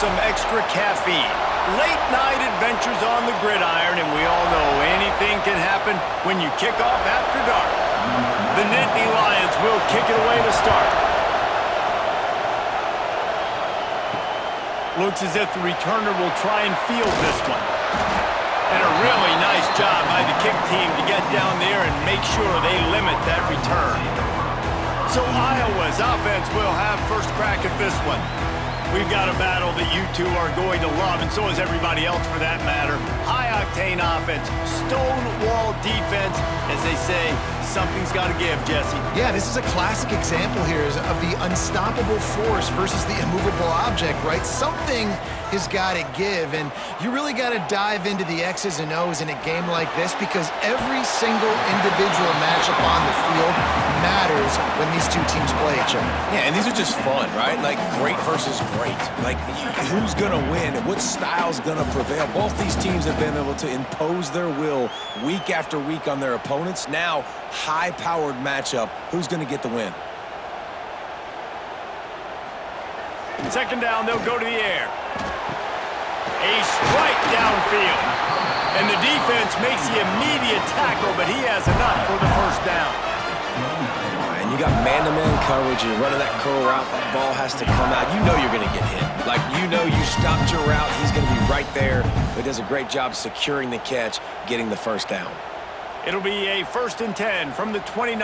some extra caffeine. Late night adventures on the gridiron, and we all know anything can happen when you kick off after dark. The Nittany Lions will kick it away to start. Looks as if the returner will try and field this one. And a really nice job by the kick team to get down there and make sure they limit that return. So Iowa's offense will have first crack at this one. We've got a battle that you two are going to love, and so is everybody else for that matter. High-octane offense, stonewall defense. As they say, something's got to give, Jesse. Yeah, this is a classic example here of the unstoppable force versus the immovable object, right? Something has got to give, and you really got to dive into the X's and O's in a game like this because every single individual matchup on the field matters when these two teams play each other. Yeah, and these are just fun, right? Like great versus great. Like who's going to win and what style's going to prevail. Both these teams have been able to impose their will week after week on their opponents. Now, high-powered matchup. Who's going to get the win? Second down, they'll go to the air. A strike downfield. And the defense makes the immediate tackle, but he has enough for the first down. And you got man-to-man coverage. You're running that curl route. That ball has to come out. You know you're going to get hit. Like, you know you stopped your route. He's going to be right there. But does a great job securing the catch, getting the first down. It'll be a 1st and 10 from the 29.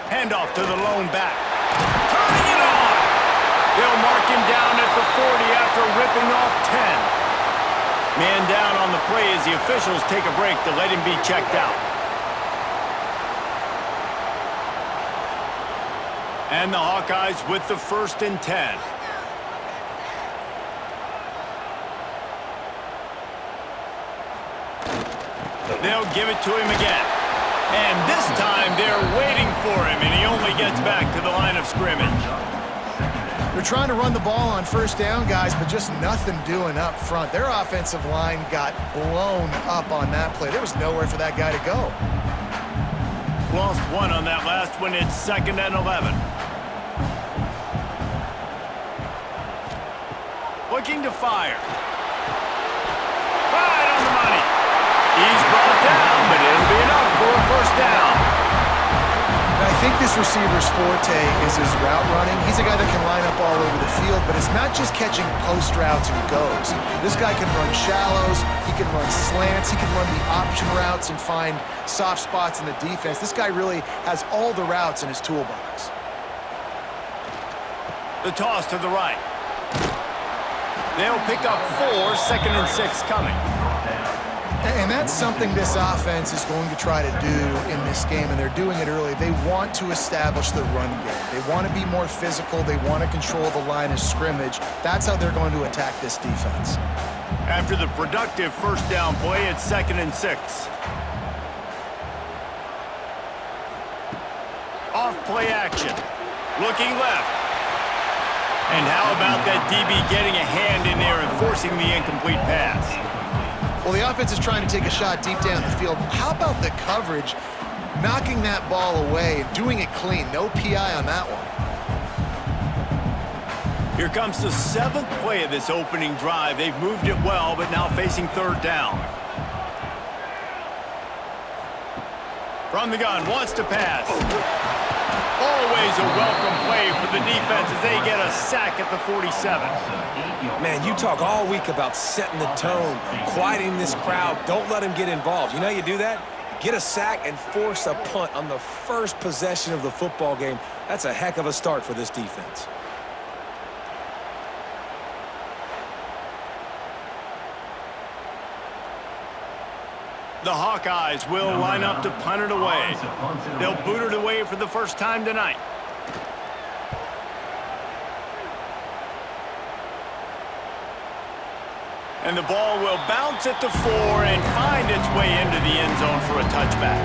Handoff to the lone back. Turning it on. They'll mark him down at the 40 after ripping off 10. Man down on the play as the officials take a break to let him be checked out. And the Hawkeyes with the 1st and 10. They'll give it to him again. And this time they're waiting for him, and he only gets back to the line of scrimmage. They're trying to run the ball on first down, guys, but just nothing doing up front. Their offensive line got blown up on that play. There was nowhere for that guy to go. Lost one on that last one. It's 2nd and 11. Looking to fire. Right on the money. He's brought down, but it'll be enough for a first down. I think this receiver's forte is his route running. He's a guy that can line up all over the field, but it's not just catching post routes and goes. This guy can run shallows, he can run slants, he can run the option routes and find soft spots in the defense. This guy really has all the routes in his toolbox. The toss to the right. They'll pick up 4, 2nd and 6 coming. And that's something this offense is going to try to do in this game, and they're doing it early. They want to establish the run game. They want to be more physical. They want to control the line of scrimmage. That's how they're going to attack this defense. After the productive first down play, it's 2nd and 6. Off play action. Looking left. And how about that DB getting a hand in there and forcing the incomplete pass? Well, the offense is trying to take a shot deep down the field. How about the coverage, knocking that ball away, doing it clean? No PI on that one. Here comes the 7th play of this opening drive. They've moved it well, but now facing 3rd down. From the gun, wants to pass. Always a welcome play for the defense as they get a sack at the 47. Man, you talk all week about setting the tone, quieting this crowd. Don't let them get involved. You know how you do that? Get a sack and force a punt on the first possession of the football game. That's a heck of a start for this defense. The Hawkeyes will line up to punt it away. They'll boot it away for the first time tonight. And the ball will bounce at the 4 and find its way into the end zone for a touchback.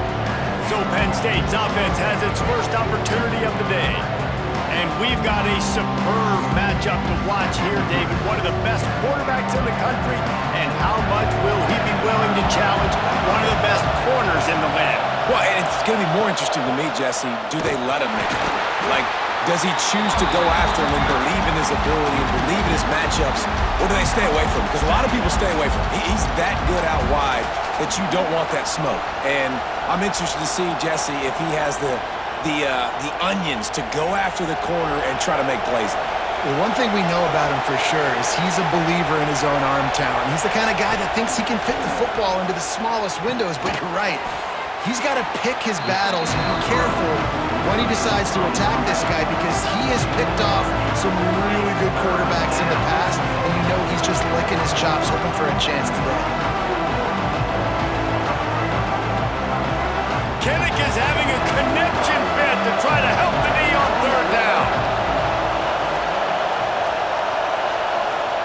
So Penn State's offense has its first opportunity of the day. And we've got a superb matchup to watch here, David. One of the best quarterbacks in the country. And how much will he be willing to challenge one of the best corners in the land? Well, and it's going to be more interesting to me, Jesse. Do they let him make it? Like, Does he choose to go after him and believe in his ability and believe in his matchups, or do they stay away from him? Because a lot of people stay away from him. He's that good out wide that you don't want that smoke. And I'm interested to see, Jesse, if he has the onions to go after the corner and try to make plays. Well, one thing we know about him for sure is he's a believer in his own arm talent. He's the kind of guy that thinks he can fit the football into the smallest windows, but you're right. He's got to pick his battles and be careful when he decides to attack this guy, because he has picked off some really good quarterbacks in the past, and you know he's just licking his chops hoping for a chance today. Kinnick is having a connection fit to try to help the knee on third down.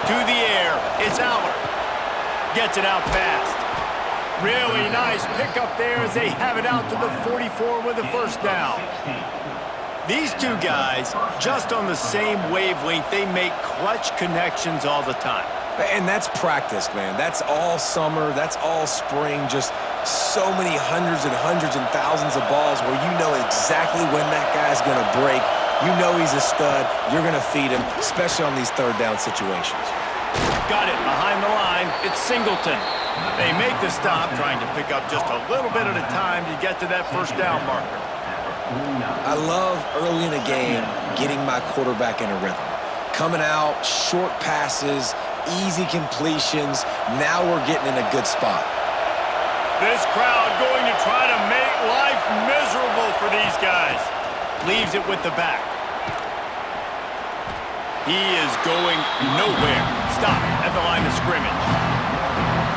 To the air, it's Aller. Gets it out fast. Really nice pickup there as they have it out to the 44 with a first down. These two guys, just on the same wavelength, they make clutch connections all the time. And that's practice, man. That's all summer. That's all spring. Just so many hundreds and thousands of balls where you know exactly when that guy's going to break. You know he's a stud. You're going to feed him, especially on these third down situations. Got it behind the line. It's Singleton. They make the stop, trying to pick up just a little bit at a time to get to that first down marker. I love early in a game getting my quarterback in a rhythm. Coming out, short passes, easy completions. Now we're getting in a good spot. This crowd going to try to make life miserable for these guys. Leaves it with the back. He is going nowhere. Stop at the line of scrimmage.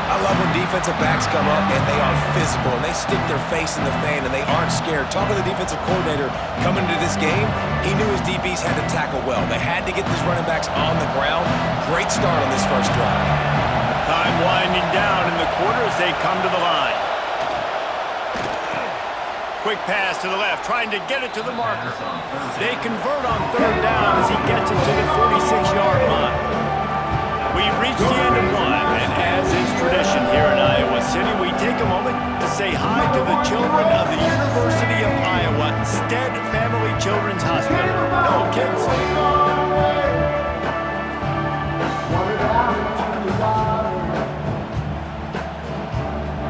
I love when defensive backs come up and they are physical and they stick their face in the fan and they aren't scared. Talking to the defensive coordinator coming into this game, he knew his DBs had to tackle well. They had to get these running backs on the ground. Great start on this first drive. Time winding down in the quarter as they come to the line. Quick pass to the left, trying to get it to the marker. They convert on third down as he gets it to the 46-yard line. We've reached the end of one, and as is tradition here in Iowa City, we take a moment to say hi to the children of the University of Iowa Stead Family Children's Hospital. Hello, kids.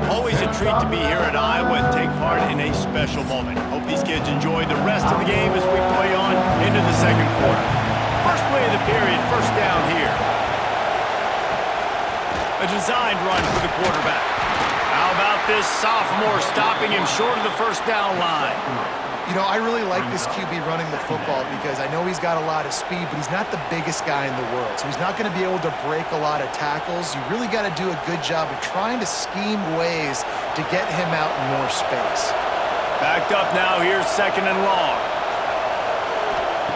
Always a treat to be here at Iowa and take part in a special moment. Hope these kids enjoy the rest of the game as we play on into the second quarter. First play of the period, first down here. A designed run for the quarterback. How about this sophomore stopping him short of the first down line? You know, I really like this QB running the football because I know he's got a lot of speed, but he's not the biggest guy in the world. So he's not going to be able to break a lot of tackles. You really got to do a good job of trying to scheme ways to get him out in more space. Backed up now, here's second and long.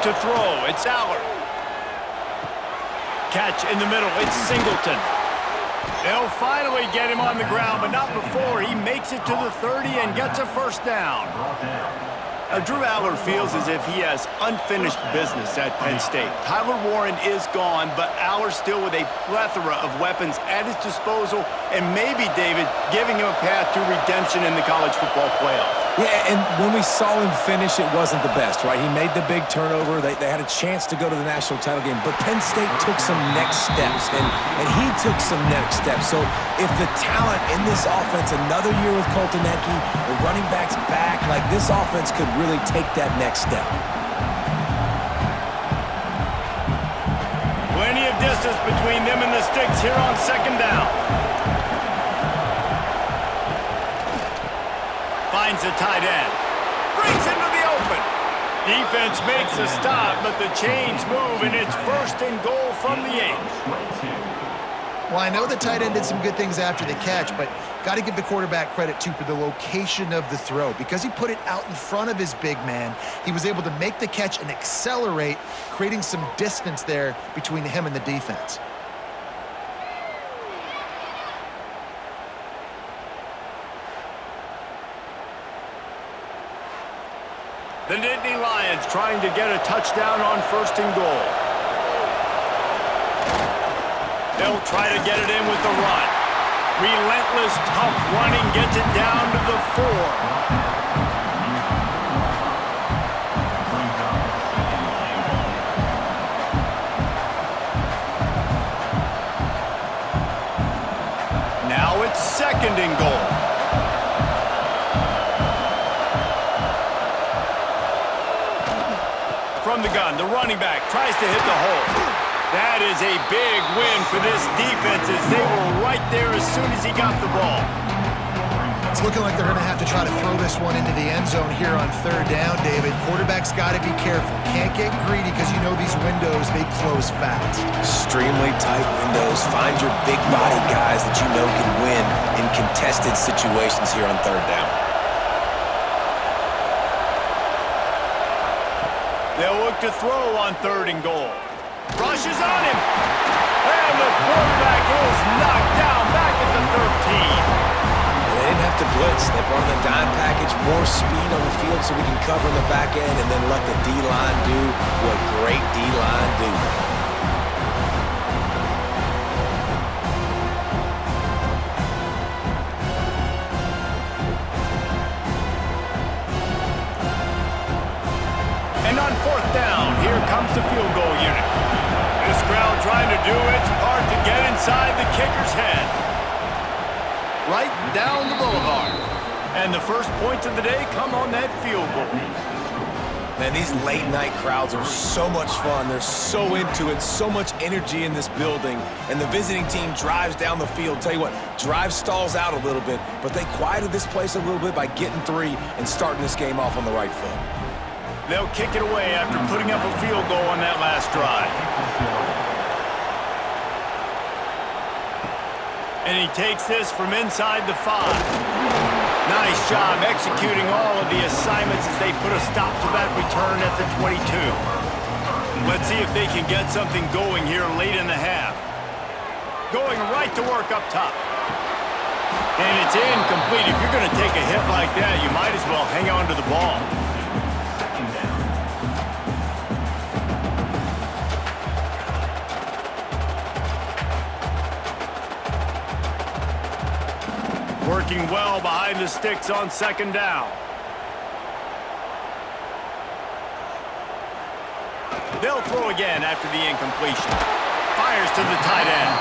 To throw, it's Aller. Catch in the middle, it's Singleton. They'll finally get him on the ground, but not before he makes it to the 30 and gets a first down. Drew Aller feels as if he has unfinished business at Penn State. Tyler Warren is gone, but Aller still with a plethora of weapons at his disposal, and maybe, David, giving him a path to redemption in the college football playoff. Yeah, and when we saw him finish, it wasn't the best, right? He made the big turnover. They had a chance to go to the national title game, but Penn State took some next steps, and he took some next steps. So if the talent in this offense, another year with Colton Ecke, the running backs back, like this offense could really take that next step. Plenty of distance between them and the sticks here on second down. Finds the tight end. Brings into the open. Defense makes a stop, but the chains move, and it's first and goal from the 8. Well, I know the tight end did some good things after the catch, but got to give the quarterback credit, too, for the location of the throw. Because he put it out in front of his big man, he was able to make the catch and accelerate, creating some distance there between him and the defense. The Nittany Lions trying to get a touchdown on first and goal. They'll try to get it in with the run. Relentless, tough running gets it down to the 4. second and goal. From the gun, the running back tries to hit the hole. That is a big win for this defense as they were right there as soon as he got the ball. It's looking like they're going to have to try to throw this one into the end zone here on third down, David. Quarterback's got to be careful. Can't get greedy because you know these windows, they close fast. Extremely tight windows. Find your big body guys that you know can win in contested situations here on third down. They'll look to throw on third and goal. Rushes on him. And the quarterback is knocked down back at the 13. They didn't have to blitz. They brought in the dime package, more speed on the field so we can cover in the back end and then let the D-line do what great D-line do. And on fourth down, here comes the field goal unit. This crowd trying to do its part to get inside the kicker's head. Right down the boulevard. And the first points of the day come on that field goal. Man, these late-night crowds are so much fun. They're so into it, so much energy in this building. And the visiting team drives down the field. Tell you what, drive stalls out a little bit, but they quieted this place a little bit by getting three and starting this game off on the right foot. They'll kick it away after putting up a field goal on that last drive. And he takes this from inside the 5. Nice job executing all of the assignments as they put a stop to that return at the 22. Let's see if they can get something going here late in the half. Going right to work up top. And it's incomplete. If you're going to take a hit like that, you might as well hang on to the ball. Working well behind the sticks on second down. They'll throw again after the incompletion. Fires to the tight end.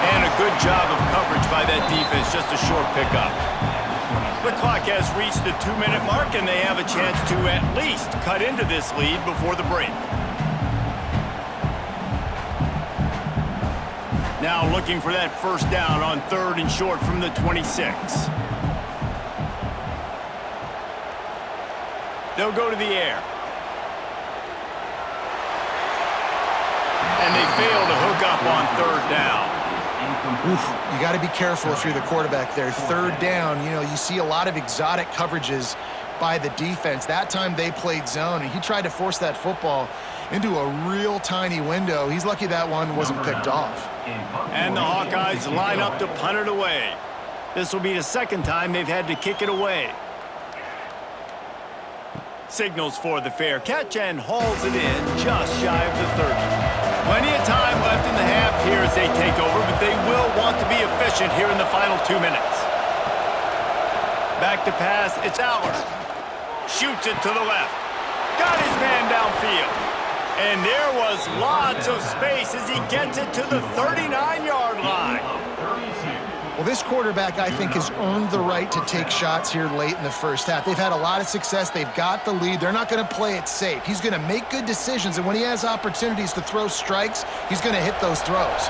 And a good job of coverage by that defense, just a short pickup. The clock has reached the 2-minute mark, and they have a chance to at least cut into this lead before the break. Now looking for that first down on third and short from the 26. They'll go to the air. And they fail to hook up on third down. Oof, you got to be careful if you're the quarterback there. Third down, you know, you see a lot of exotic coverages by the defense. That time they played zone, and he tried to force that football into a real tiny window. He's lucky that one wasn't picked off. And the Hawkeyes line up to punt it away. This will be the second time they've had to kick it away. Signals for the fair catch and hauls it in just shy of the 30. Plenty of time left in the half here as they take over, but they will want to be efficient here in the final 2 minutes. Back to pass, it's Aller. Shoots it to the left. Got his man downfield. And there was lots of space as he gets it to the 39-yard line. Well, this quarterback, I think, has earned the right to take shots here late in the first half. They've had a lot of success. They've got the lead. They're not going to play it safe. He's going to make good decisions, and when he has opportunities to throw strikes, he's going to hit those throws.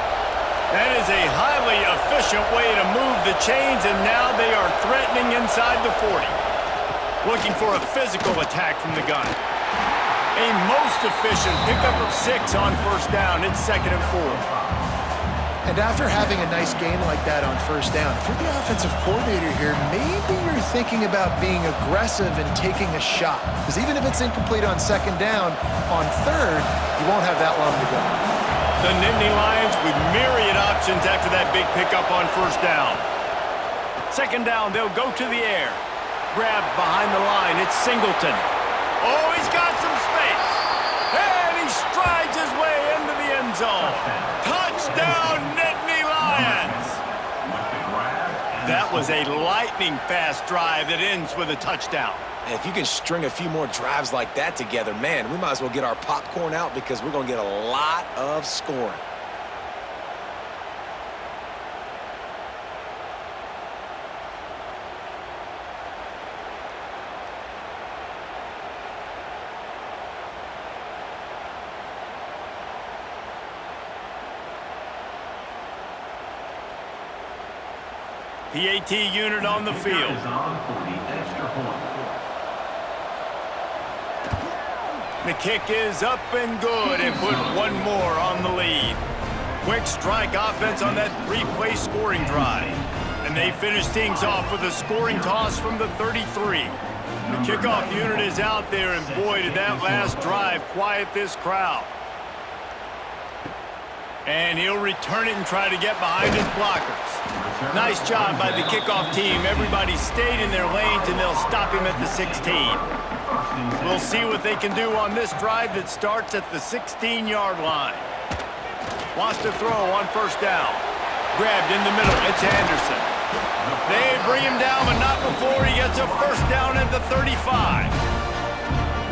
That is a highly efficient way to move the chains, and now they are threatening inside the 40. Looking for a physical attack from the gun. A most efficient pickup of 6 on first down. It's 2nd and 4. And after having a nice game like that on first down, if you're the offensive coordinator here, maybe you're thinking about being aggressive and taking a shot. Because even if it's incomplete on second down, on third, you won't have that long to go. The Nittany Lions with myriad options after that big pickup on first down. Second down, they'll go to the air. Grabbed behind the line, it's Singleton. Oh, he's got some space. And he strides his way into the end zone. Touchdown, Nittany Lions. That was a lightning-fast drive that ends with a touchdown. And if you can string a few more drives like that together, man, we might as well get our popcorn out because we're going to get a lot of scoring. PAT unit on the field. The kick is up and good and put one more on the lead. Quick strike offense on that three-play scoring drive. And they finish things off with a scoring toss from the 33. The kickoff unit is out there, and boy, did that last drive quiet this crowd. And he'll return it and try to get behind his blockers. Nice job by the kickoff team. Everybody stayed in their lanes, and they'll stop him at the 16. We'll see what they can do on this drive that starts at the 16-yard line. Wants to throw on first down. Grabbed in the middle. It's Anderson. They bring him down, but not before he gets a first down at the 35.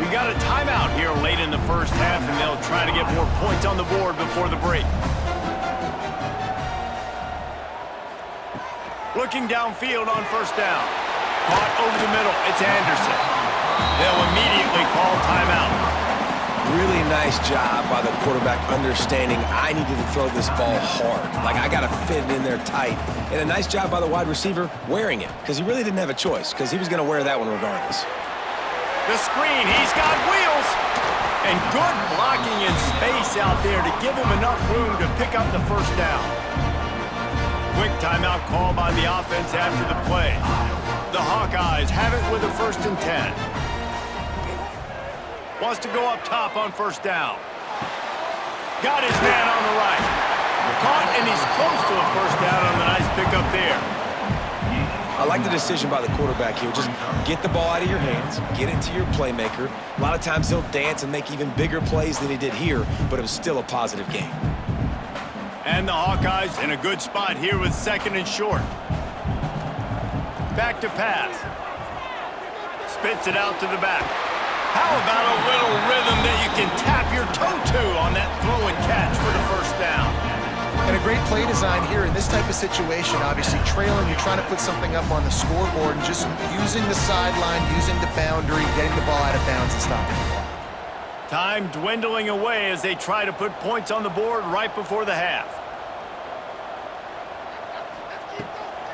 We got a timeout here late in the first half, and they'll try to get more points on the board before the break. Looking downfield on first down. Caught over the middle. It's Anderson. They'll immediately call timeout. Really nice job by the quarterback understanding I needed to throw this ball hard. Like, I got to fit it in there tight. And a nice job by the wide receiver wearing it, because he really didn't have a choice, because he was going to wear that one regardless. The screen, he's got wheels. And good blocking in space out there to give him enough room to pick up the first down. Quick timeout call by the offense after the play. The Hawkeyes have it with a 1st and 10. Wants to go up top on first down. Got his man on the right. Caught, and he's close to a first down on the nice pickup there. I like the decision by the quarterback here. Just get the ball out of your hands, get it to your playmaker. A lot of times he'll dance and make even bigger plays than he did here, but it was still a positive game. And the Hawkeyes in a good spot here with 2nd and short. Back to pass. Spits it out to the back. How about a little rhythm that you can tap your toe to on that throw and catch for the first down? And a great play design here in this type of situation. Obviously trailing, you're trying to put something up on the scoreboard and just using the sideline, using the boundary, getting the ball out of bounds and stopping the clock. Time dwindling away as they try to put points on the board right before the half.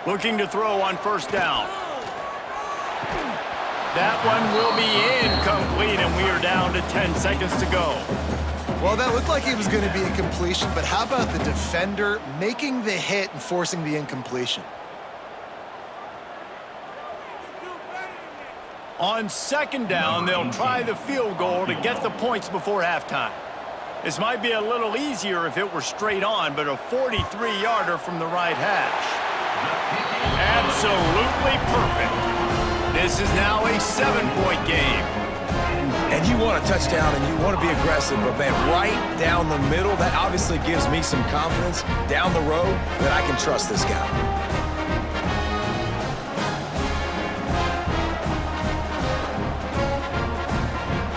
Looking to throw on first down. That one will be incomplete, and we are down to 10 seconds to go. Well, that looked like it was going to be a completion, but how about the defender making the hit and forcing the incompletion? On 2nd down, they'll try the field goal to get the points before halftime. This might be a little easier if it were straight on, but a 43-yarder from the right hash. Absolutely perfect. This is now a 7-point game. And you want a touchdown and you want to be aggressive, but man, right down the middle, that obviously gives me some confidence down the road that I can trust this guy.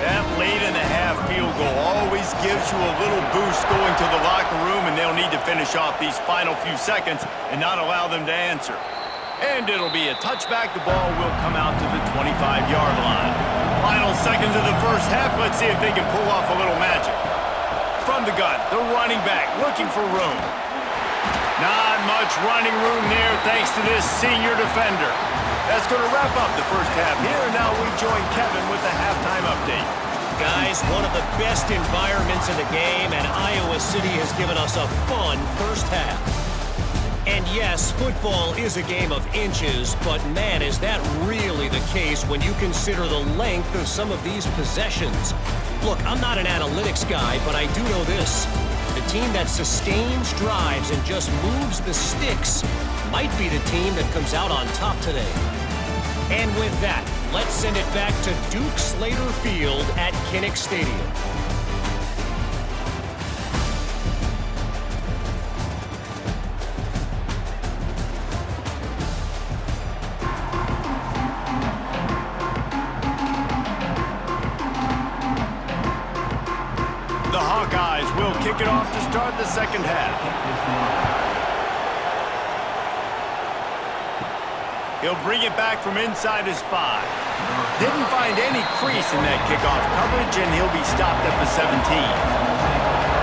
That late in the half field goal always gives you a little boost going to the locker room, and they'll need to finish off these final few seconds and not allow them to answer. And it'll be a touchback. The ball will come out to the 25-yard line. Final seconds of the first half. Let's see if they can pull off a little magic. From the gun, the running back looking for room. Not much running room there thanks to this senior defender. That's going to wrap up the first half here. And now we join Kevin with the halftime update. Guys, one of the best environments in the game, and Iowa City has given us a fun first half. And yes, football is a game of inches, but man, is that really the case when you consider the length of some of these possessions. Look, I'm not an analytics guy, but I do know this. The team that sustains drives and just moves the sticks might be the team that comes out on top today. And with that, let's send it back to Duke Slater Field at Kinnick Stadium. The Hawkeyes will kick it off to start the second half. He'll bring it back from inside his 5. Didn't find any crease in that kickoff coverage, and he'll be stopped at the 17.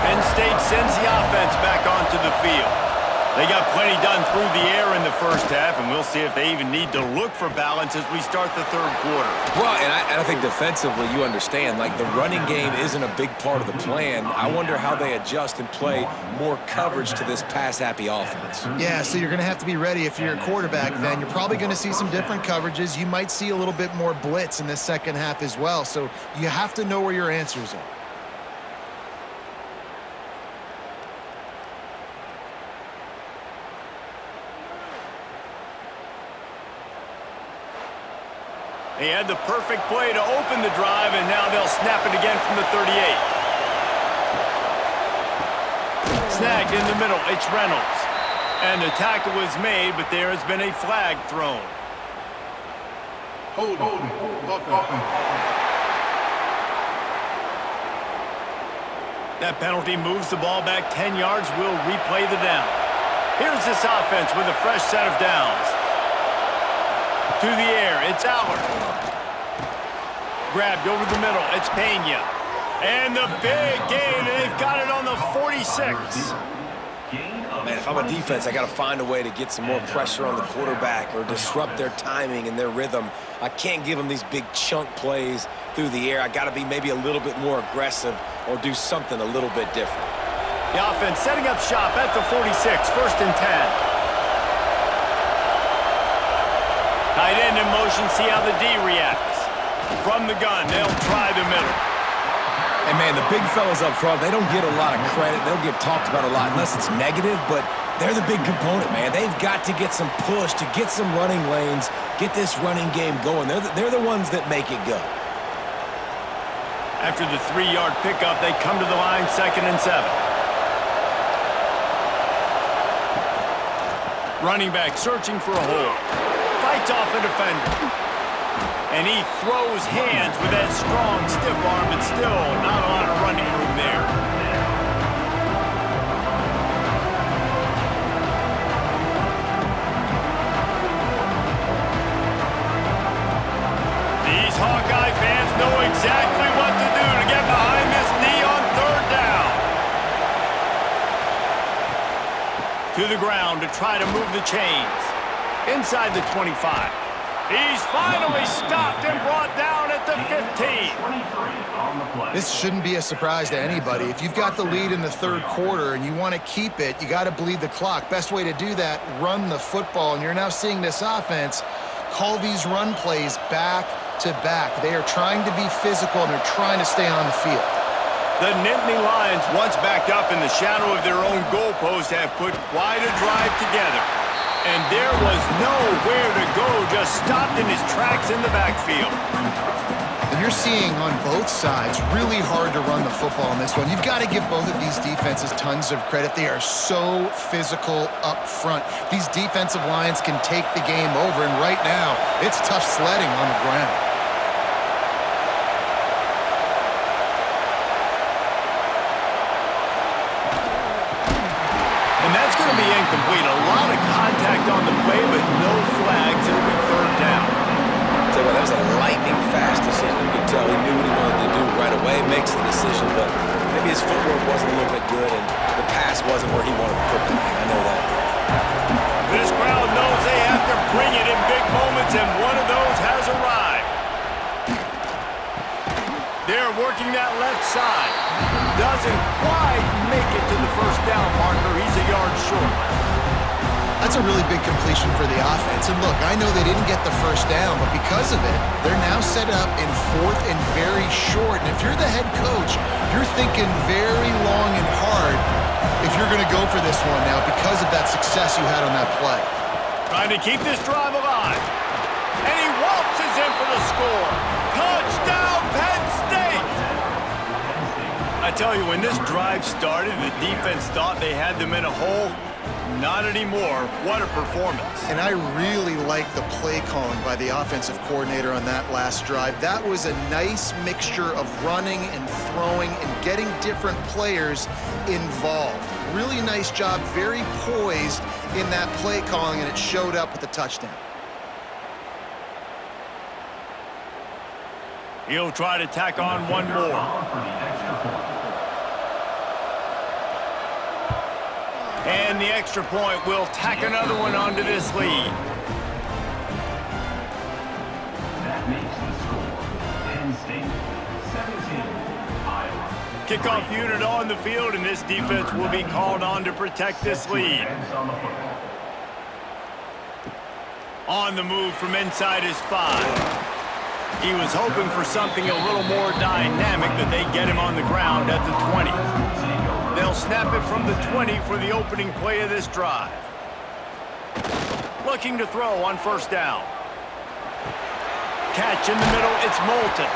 Penn State sends the offense back onto the field. They got plenty done through the air in the first half, and we'll see if they even need to look for balance as we start the third quarter. Well, and I think defensively, you understand, like the running game isn't a big part of the plan. I wonder how they adjust and play more coverage to this pass-happy offense. Yeah, so you're going to have to be ready if you're a quarterback then. You're probably going to see some different coverages. You might see a little bit more blitz in this second half as well, so you have to know where your answers are. They had the perfect play to open the drive, and now they'll snap it again from the 38. Snagged in the middle, it's Reynolds. And the tackle was made, but there has been a flag thrown. Hold on. That penalty moves the ball back 10 yards. We'll replay the down. Here's this offense with a fresh set of downs. To the air, it's Allard. Grabbed over the middle, it's Pena. And the big gain, and they've got it on the 46. Man, if I'm a defense, I got to find a way to get some more pressure on the quarterback or disrupt their timing and their rhythm. I can't give them these big chunk plays through the air. I got to be maybe a little bit more aggressive or do something a little bit different. The offense setting up shop at the 46, first and 10. Tight end in motion, see how the D reacts. From the gun, they'll try the middle. And man, the big fellas up front, they don't get a lot of credit. They'll get talked about a lot unless it's negative, but they're the big component, man. They've got to get some push, to get some running lanes, get this running game going. They're the ones that make it go. After the 3-yard pickup, they come to the line, 2nd and 7. Running back searching for a hole. Fights off a defender. And he throws hands with that strong, stiff arm, but still not a lot of running room there. These Hawkeye fans know exactly what to do to get behind this D on 3rd down. To the ground to try to move the chains. Inside the 25. He's finally stopped and brought down at the 15. This shouldn't be a surprise to anybody. If you've got the lead in the third quarter and you want to keep it, you got to bleed the clock. Best way to do that, run the football. And you're now seeing this offense call these run plays back to back. They are trying to be physical, and they're trying to stay on the field. The Nittany Lions, once backed up in the shadow of their own goalpost, have put quite a drive together. And there was nowhere to go, just stopped in his tracks in the backfield. And you're seeing on both sides really hard to run the football in this one. You've got to give both of these defenses tons of credit. They are so physical up front. These defensive lines can take the game over, and right now, it's tough sledding on the ground. Be incomplete. A lot of contact on the play, but no flags. It'll be 3rd down. Tell you what, that was a lightning-fast decision. You could tell he knew what he wanted to do right away, makes the decision, but maybe his footwork wasn't a little bit good, and the pass wasn't where he wanted to put it. I know that. This crowd knows they have to bring it in big moments, and one of those has arrived. They're working that left side. Doesn't quite make it to the 1st down marker. He's a yard short. That's a really big completion for the offense. And look, I know they didn't get the 1st down, but because of it, they're now set up in 4th and very short. And if you're the head coach, you're thinking very long and hard if you're going to go for this one now because of that success you had on that play. Trying to keep this drive alive. And he waltzes in for the score. Touchdown, Penn State! I tell you, when this drive started, the defense thought they had them in a hole. Not anymore. What a performance. And I really like the play calling by the offensive coordinator on that last drive. That was a nice mixture of running and throwing and getting different players involved. Really nice job, very poised in that play calling, and it showed up with the touchdown. He'll try to tack on one more. And the extra point will tack another one onto this lead. That makes the score Penn State 17, Iowa. Kickoff unit on the field, and this defense will be called on to protect this lead. On the move from inside his 5. He was hoping for something a little more dynamic, but they get him on the ground at the 20. They'll snap it from the 20 for the opening play of this drive. Looking to throw on first down. Catch in the middle, it's Moulton.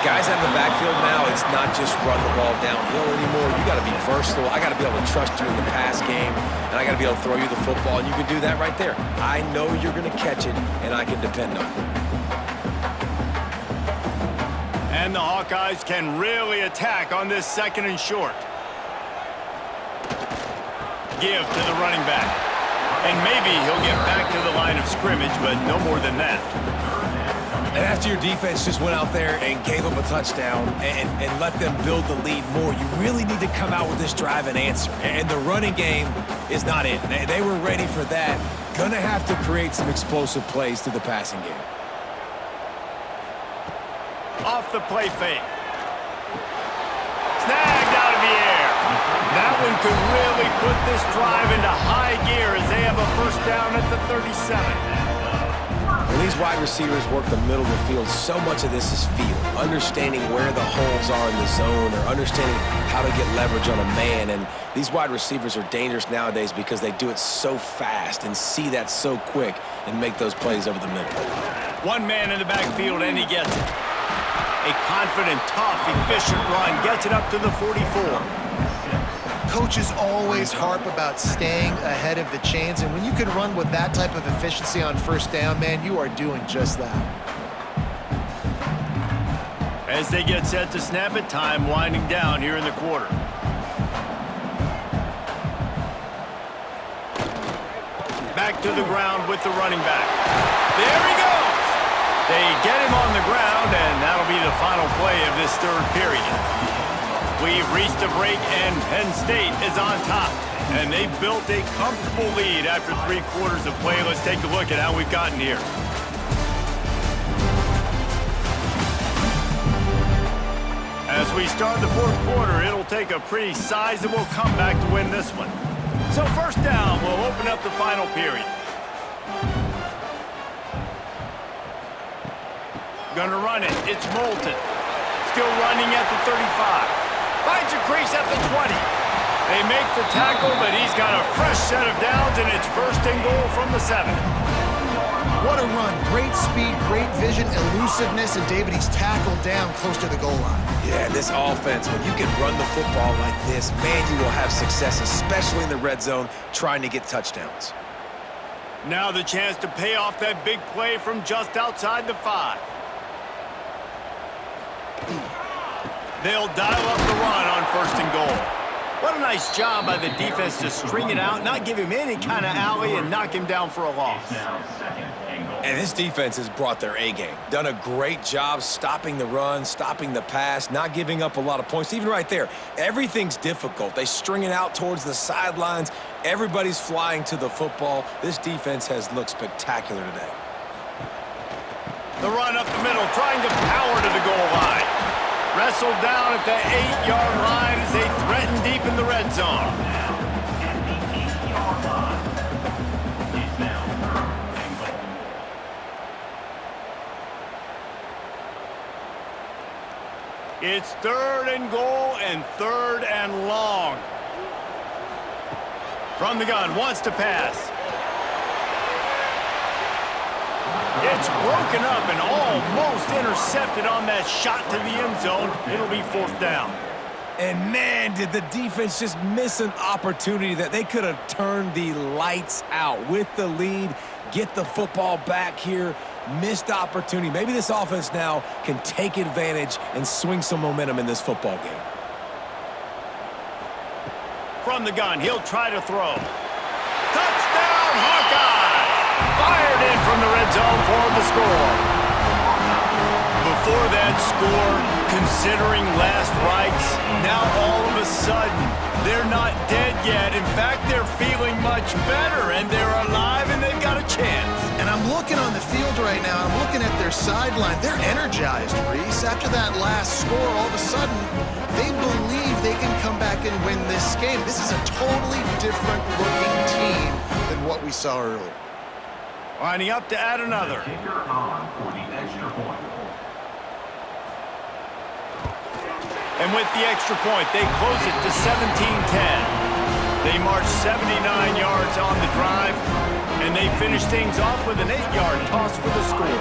Guys out of the backfield now, it's not just run the ball downhill anymore. You got to be versatile. I got to be able to trust you in the pass game, and I got to be able to throw you the football, and you can do that right there. I know you're going to catch it, and I can depend on it. And the Hawkeyes can really attack on this 2nd and short. Give to the running back. And maybe he'll get back to the line of scrimmage, but no more than that. And after your defense just went out there and gave them a touchdown and let them build the lead more, you really need to come out with this drive and answer. And the running game is not it. They were ready for that. Gonna have to create some explosive plays through the passing game. Off the play fake. Snagged out of the air. That one could really put this drive into high gear as they have a first down at the 37. When these wide receivers work the middle of the field, so much of this is feel. Understanding where the holes are in the zone or understanding how to get leverage on a man. And these wide receivers are dangerous nowadays because they do it so fast and see that so quick and make those plays over the middle. One man in the backfield, and he gets it. A confident, tough, efficient run gets it up to the 44. Coaches always harp about staying ahead of the chains, and when you can run with that type of efficiency on first down, man, you are doing just that. As they get set to snap it, time winding down here in the quarter. Back to the ground with the running back. There he goes! They get him on the ground, and that'll be the final play of this 3rd period. We've reached a break, and Penn State is on top. And they've built a comfortable lead after 3 quarters of play. Let's take a look at how we've gotten here. As we start the 4th quarter, it'll take a pretty sizable comeback to win this one. So first down will open up the final period. Gonna run it. It's Moulton. Still running at the 35. Finds a crease at the 20. They make the tackle, but he's got a fresh set of downs, and it's 1st and goal from the 7. What a run. Great speed, great vision, elusiveness, and David, he's tackled down close to the goal line. Yeah, this offense, when you can run the football like this, man, you will have success, especially in the red zone, trying to get touchdowns. Now the chance to pay off that big play from just outside the 5. They'll dial up the run on 1st and goal. What a nice job by the defense to string it out, not give him any kind of alley, and knock him down for a loss. And this defense has brought their A-game. Done a great job stopping the run, stopping the pass, not giving up a lot of points. Even right there, everything's difficult. They string it out towards the sidelines. Everybody's flying to the football. This defense has looked spectacular today. The run up the middle, trying to power to the goal line. Wrestled down at the 8-yard line as they threaten deep in the red zone. It's 3rd and goal and 3rd and long. From the gun, wants to pass. It's broken up and almost intercepted on that shot to the end zone. It'll be 4th down. And man, did the defense just miss an opportunity that they could have turned the lights out with the lead, get the football back here. Missed opportunity. Maybe this offense now can take advantage and swing some momentum in this football game. From the gun, he'll try to throw. Touchdown, Hawkeyes! Fired in from the red zone for the score. For that score, considering last rites, now all of a sudden, they're not dead yet. In fact, they're feeling much better, and they're alive, and they've got a chance. And I'm looking on the field right now. I'm looking at their sideline. They're energized, Reese. After that last score, all of a sudden, they believe they can come back and win this game. This is a totally different-looking team than what we saw earlier. Lining up to add another. Kicker on for the extra point. And with the extra point, they close it to 17-10. They march 79 yards on the drive, and they finish things off with an 8-yard toss for the score.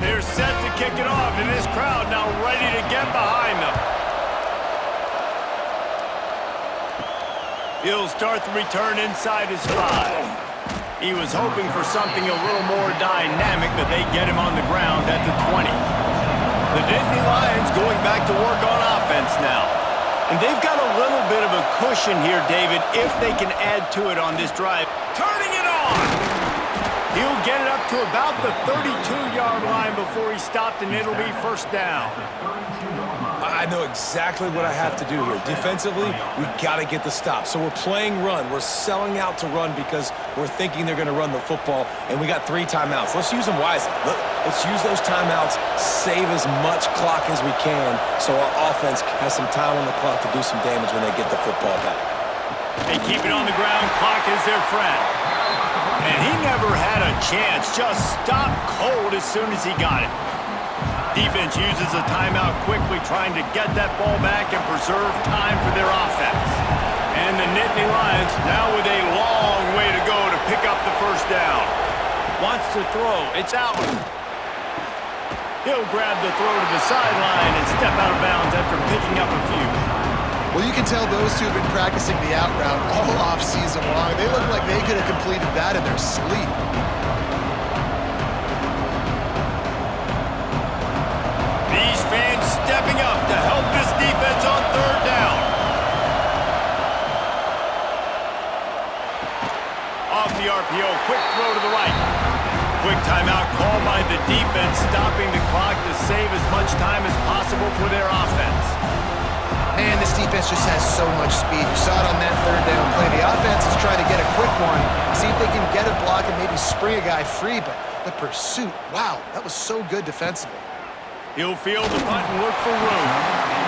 They're set to kick it off, and this crowd now ready to get behind them. He'll start the return inside his 5. He was hoping for something a little more dynamic, but they get him on the ground at the 20. The Nittany Lions going back to work on offense now. And they've got a little bit of a cushion here, David, if they can add to it on this drive. Turning it on! He'll get it up to about the 32-yard line before he's stopped, and it'll be first down. I know exactly what I have to do here. Defensively, we got to get the stop. So we're playing run. We're selling out to run because we're thinking they're going to run the football, and we got 3 timeouts. Let's use them wisely. Let's use those timeouts, save as much clock as we can so our offense has some time on the clock to do some damage when they get the football back. They keep it on the ground. Clock is their friend. And he never had a chance. Just stopped cold as soon as he got it. Defense uses a timeout quickly, trying to get that ball back and preserve time for their offense. And the Nittany Lions now with a long way to go to pick up the first down. Wants to throw. It's out. He'll grab the throw to the sideline and step out of bounds after picking up a few. Well, you can tell those two have been practicing the out route all off-season long. They look like they could have completed that in their sleep. These fans stepping up to help this defense on third down. Off the RPO, quick throw to the right. Quick timeout called by the defense, stopping the clock to save as much time as possible for their offense. Man, this defense just has so much speed. You saw it on that third down play. The offense is trying to get a quick one, see if they can get a block and maybe spring a guy free, but the pursuit, wow, that was so good defensively. He'll field the punt and look for room.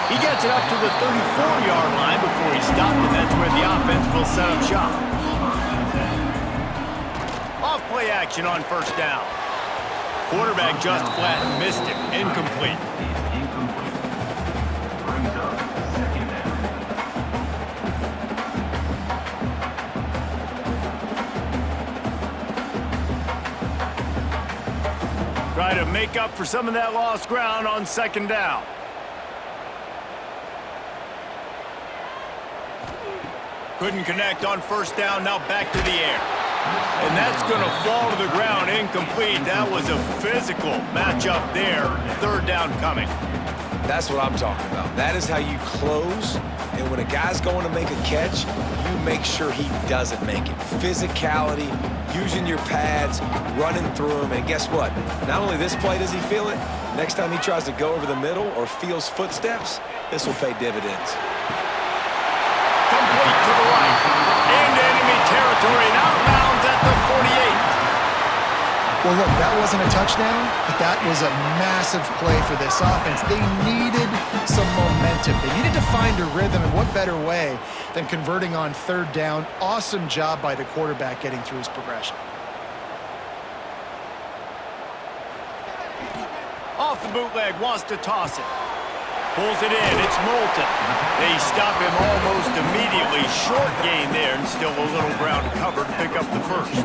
He gets it up to the 34-yard line before he stopped, and that's where the offense will set up shop. Off-play action on first down. Quarterback just flat missed him. Incomplete. Brings up second down. Try to make up for some of that lost ground on second down. Couldn't connect on first down, now back to the air. And that's going to fall to the ground, incomplete. That was a physical matchup there. Third down coming. That's what I'm talking about. That is how you close, and when a guy's going to make a catch, you make sure he doesn't make it. Physicality, using your pads, running through him, and guess what? Not only this play does he feel it, next time he tries to go over the middle or feels footsteps, this will pay dividends. Complete to the right. Into enemy territory and out of bounds at the 48. Well, look, that wasn't a touchdown, but that was a massive play for this offense. They needed some momentum. They needed to find a rhythm, and what better way than converting on third down. Awesome job by the quarterback getting through his progression. Off the bootleg, wants to toss it. Pulls it in, it's Moulton. They stop him almost immediately. Short gain there, and still a little ground to cover to pick up the first.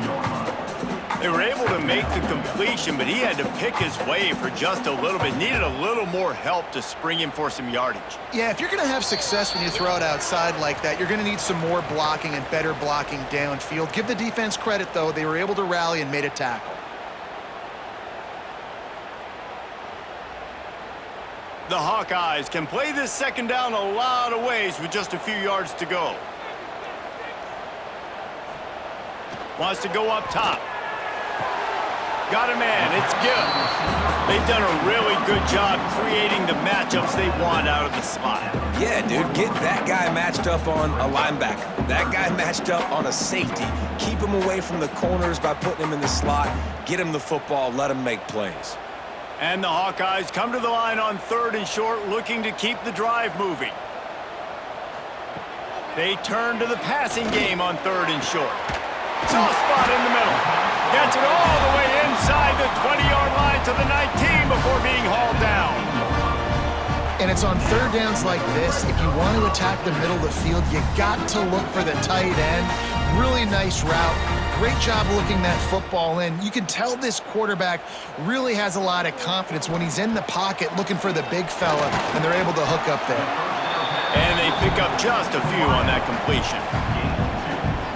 They were able to make the completion, but he had to pick his way for just a little bit. Needed a little more help to spring him for some yardage. Yeah, if you're going to have success when you throw it outside like that, you're going to need some more blocking and better blocking downfield. Give the defense credit, though. They were able to rally and made a tackle. The Hawkeyes can play this second down a lot of ways with just a few yards to go. Wants to go up top. Got a man. It's good. They've done a really good job creating the matchups they want out of the slot. Yeah, dude, get that guy matched up on a linebacker. That guy matched up on a safety. Keep him away from the corners by putting him in the slot. Get him the football. Let him make plays. And the Hawkeyes come to the line on 3rd and short, looking to keep the drive moving. They turn to the passing game on 3rd and short. Soft spot in the middle. Gets it all the way inside the 20-yard line to the 19 before being hauled down. And it's on 3rd downs like this. If you want to attack the middle of the field, you got to look for the tight end. Really nice route. Great job looking that football in. You can tell this quarterback really has a lot of confidence when he's in the pocket looking for the big fella, and they're able to hook up there. And they pick up just a few on that completion.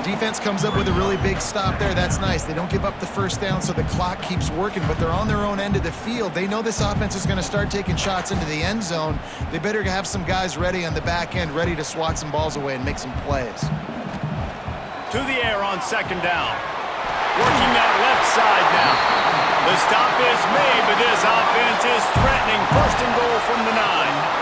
Defense comes up with a really big stop there. That's nice. They don't give up the 1st down, so the clock keeps working, but they're on their own end of the field. They know this offense is going to start taking shots into the end zone. They better have some guys ready on the back end, ready to swat some balls away and make some plays. To the air on 2nd down. Working that left side now. The stop is made, but this offense is threatening 1st and goal from the 9.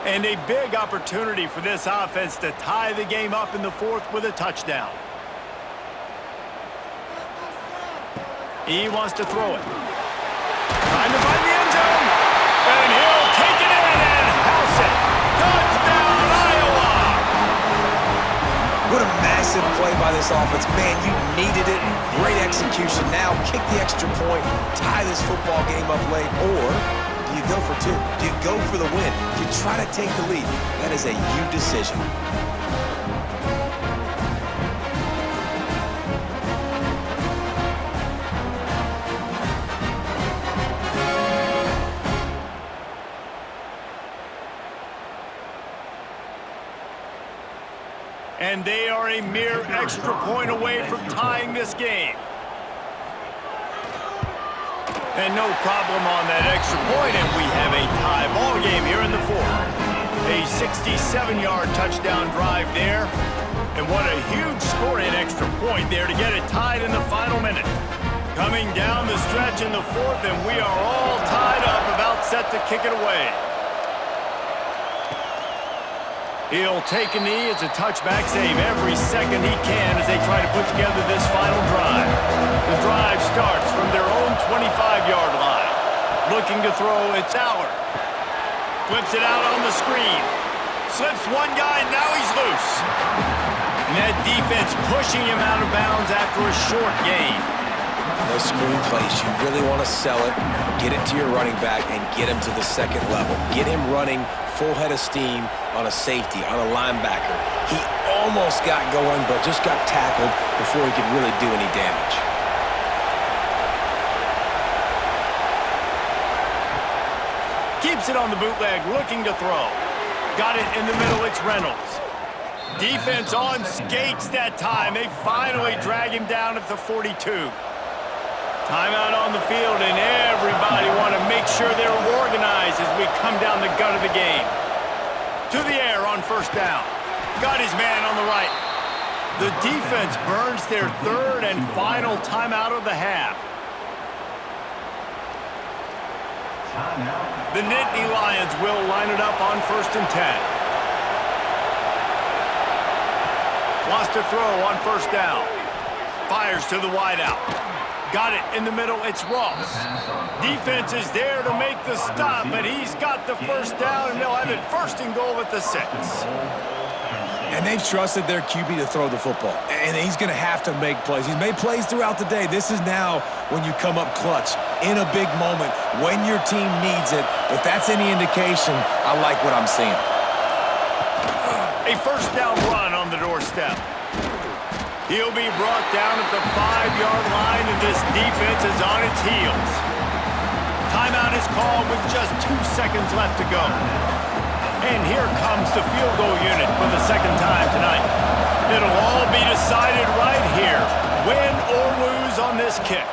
And a big opportunity for this offense to tie the game up in the 4th with a touchdown. He wants to throw it. Trying to find the end zone. And he'll take it in and house it. Touchdown, Iowa! What a massive play by this offense. Man, you needed it. Great execution. Now kick the extra point, tie this football game up late, or do you go for 2? Do you go for the win? Do you try to take the lead? That is a you decision. And they are a mere extra point away from tying this game. And no problem on that extra point, and we have a tie ball game here in the 4th. A 67-yard touchdown drive there. And what a huge scoring extra point there to get it tied in the final minute. Coming down the stretch in the 4th, and we are all tied up, about set to kick it away. He'll take a knee. It's a touchback save every second he can as they try to put together this final drive. The drive starts from their own 25-yard line. Looking to throw, it's Howard. Flips it out on the screen. Slips one guy, now he's loose. And that defense pushing him out of bounds after a short gain. Those screen plays, you really want to sell it, get it to your running back, and get him to the 2nd level. Get him running full head of steam on a safety, on a linebacker. He almost got going, but just got tackled before he could really do any damage. Keeps it on the bootleg, looking to throw. Got it in the middle, it's Reynolds. Defense on skates that time. They finally drag him down at the 42. Timeout on the field, and everybody want to make sure they're organized as we come down the gut of the game. To the air on 1st down. Got his man on the right. The defense burns their 3rd and final timeout of the half. The Nittany Lions will line it up on 1st and 10. Wants to throw on 1st down. Fires to the wideout. Got it in the middle, it's Ross. Defense is there to make the stop, but he's got the 1st down, and they'll have it 1st and goal at the 6. And they've trusted their QB to throw the football, and he's going to have to make plays. He's made plays throughout the day. This is now when you come up clutch, in a big moment, when your team needs it. If that's any indication, I like what I'm seeing. A 1st down run on the doorstep. He'll be brought down at the 5-yard line, and this defense is on its heels. Timeout is called with just 2 seconds left to go. And here comes the field goal unit for the 2nd time tonight. It'll all be decided right here, win or lose on this kick.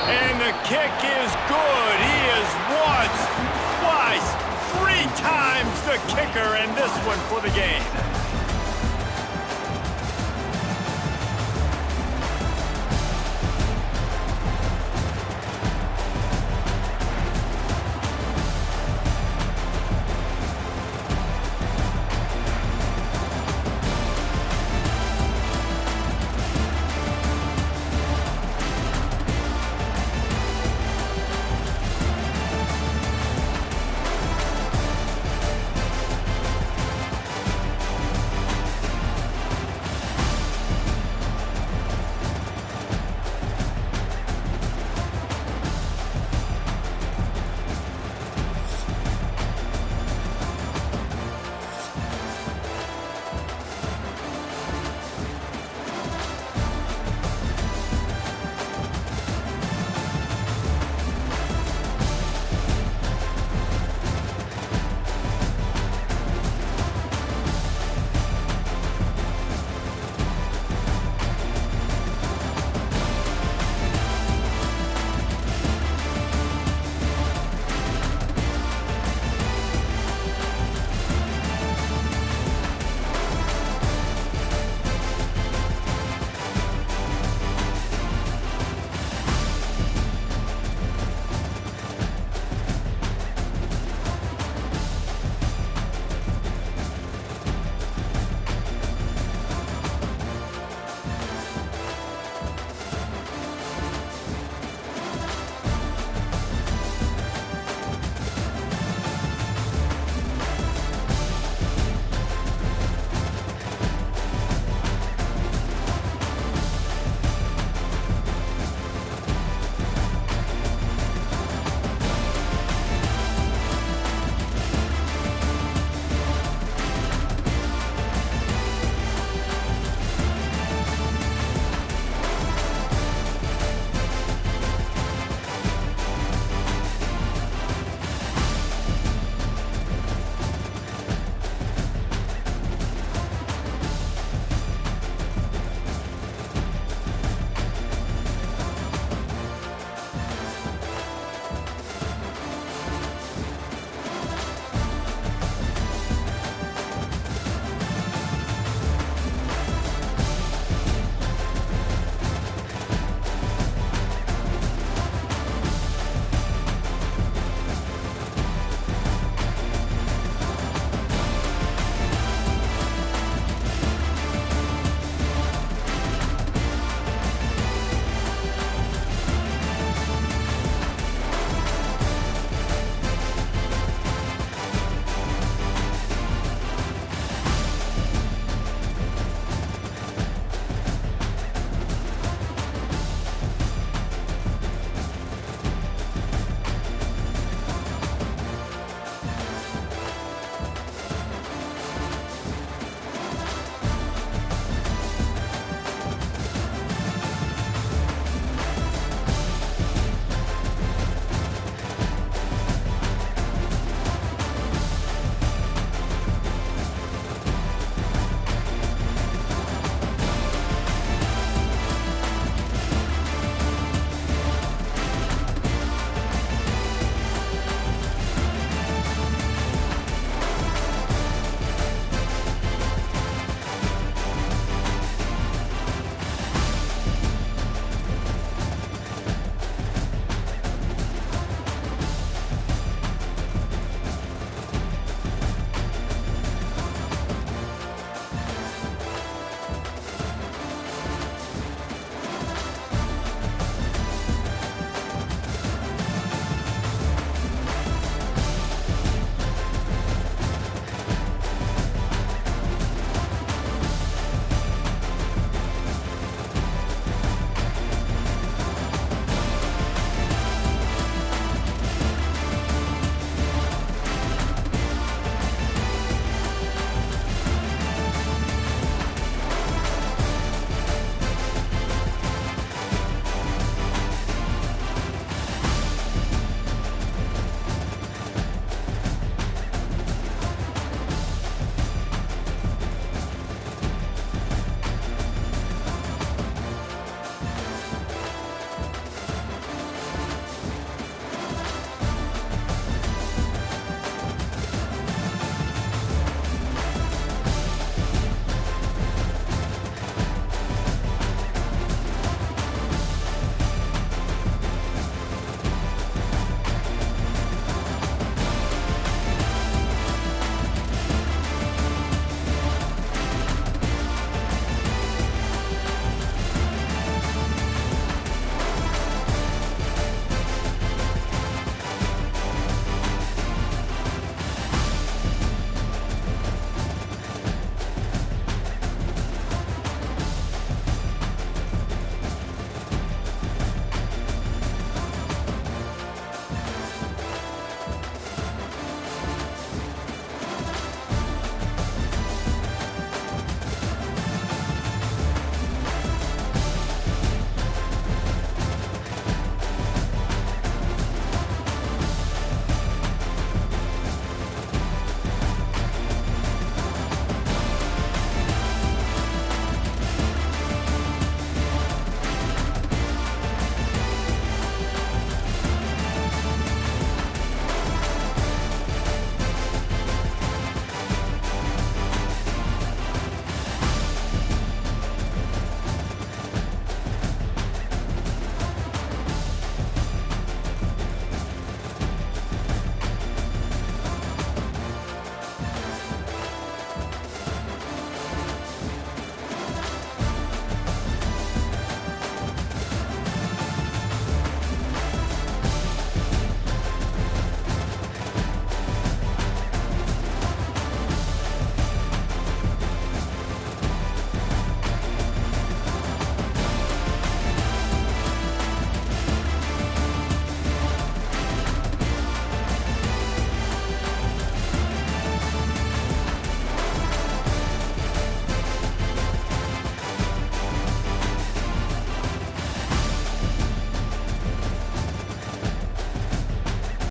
And the kick is good. He is once, twice, 3 times the kicker and this one for the game.